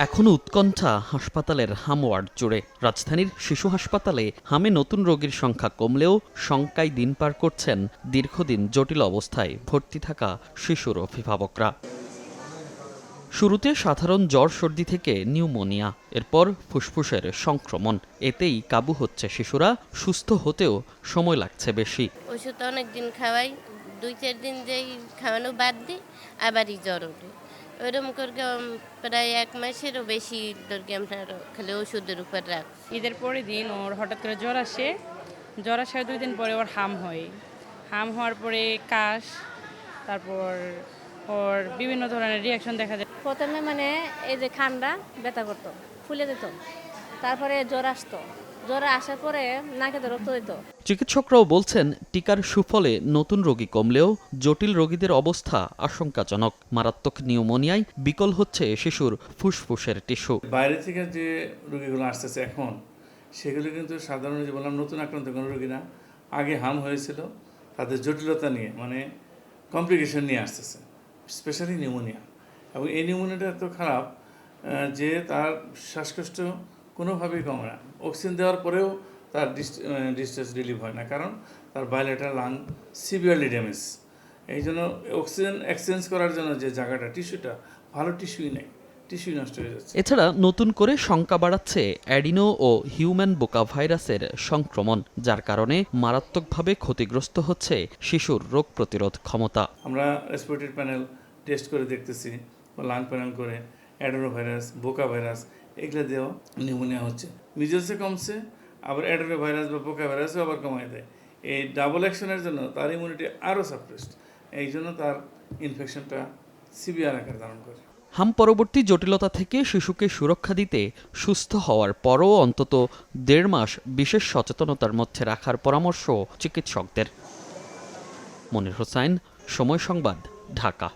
এখনো উৎকণ্ঠা হাসপাতালের হাম ওয়ার্ড জুড়ে। রাজধানীর শিশু হাসপাতালে হামে নতুন রোগীর সংখ্যা কমলেও শঙ্কায় দিন পার করছেন দীর্ঘদিন জটিল অবস্থায় ভর্তি থাকা শিশুর অভিভাবকরা। শুরুতে সাধারণ জ্বর সর্দি থেকে নিউমোনিয়া, এরপর ফুসফুসের সংক্রমণ। এতেই কাবু হচ্ছে শিশুরা, সুস্থ হতেও সময় লাগছে বেশি। ওষুধ অনেক দিন খাওয়াই, 2-4 দিন যেই খাওয়ানো বাদ দিই আবারই জ্বর ওঠে। ওইরকম করে প্রায় 1 মাসেরও বেশি ধরে আপনার খালি ওষুধের উপর রাখ। ঈদের পরের দিন ওর হঠাৎ করে জ্বর আসে, জ্বর আসার 2 দিন পরে ওর হাম হয়, হাম হওয়ার পরে কাশ, তারপর ওর বিভিন্ন ধরনের রিয়াকশন দেখা যায়। প্রথমে এই যে ঠান্ডা ব্যথা করতো, ফুলে যেত, তারপরে জ্বর আসতো, জ্বর আসার পরে নাকে রক্ত দিত। চিকিৎসকরাও বলছেন টিকার সুফলে নতুন রোগী কমলেও জটিল রোগীদের অবস্থা আশঙ্কাজনক। মারাত্মক নিউমোনিয়ায় বিকল হচ্ছে শিশুর ফুসফুসের টিস্যু। বাইরে থেকে যে রোগীগুলো আসতেছে এখন, সেগুলো কিন্তু সাধারণ যে বললাম নতুন আক্রান্ত কোনো রোগী না, আগে হাম হয়েছিল, তাদের জটিলতা নিয়ে কমপ্লিকেশন নিয়ে আসতেছে, স্পেশালি নিউমোনিয়া। এবং এই নিউমোনিয়াটা এত খারাপ যে তার শ্বাসকষ্ট কোনোভাবেই কমে না। অক্সিজেন দেওয়ার পরেও তার ডিসচার্জ রিলিভ হয় না, কারণ তার বাইলেটার লাং সিভিয়ারলি ড্যামেজ। এই জন্য অক্সিজেন এক্সচেঞ্জ করার জন্য যে জায়গাটা, টিস্যুটা, ভালো টিস্যুই নেই, টিস্যুই নষ্ট হয়ে যাচ্ছে। এছাড়া নতুন করে শঙ্কা বাড়াচ্ছে অ্যাডিনো ও হিউম্যান বোকা ভাইরাসের সংক্রমণ, যার কারণে মারাত্মকভাবে ক্ষতিগ্রস্ত হচ্ছে শিশুর রোগ প্রতিরোধ ক্ষমতা। আমরা রেসপিরেটরি প্যানেল টেস্ট করে দেখতেছি, বা লাং প্যানেল করে অ্যাডেনো ভাইরাস, বোকা ভাইরাস এগুলো দিয়েও নিউমোনিয়া হচ্ছে। মিজলসে কমছে, আবার অ্যাডেনো ভাইরাস বা বোকা ভাইরাসও আবার কমায় দেয়। এই ডাবল অ্যাকশনের জন্য তার ইমিউনিটি আরও সাপ্রেসড, এই জন্য তার ইনফেকশনটা সিভিয়ার আকার ধারণ করে। হাম পরবর্তী জটিলতা থেকে শিশুকে সুরক্ষা দিতে সুস্থ হওয়ার পরও অন্তত 1.5 মাস বিশেষ সচেতনতার মধ্যে রাখার পরামর্শ চিকিৎসকদের। মনির হোসাইন, সময় সংবাদ, ঢাকা।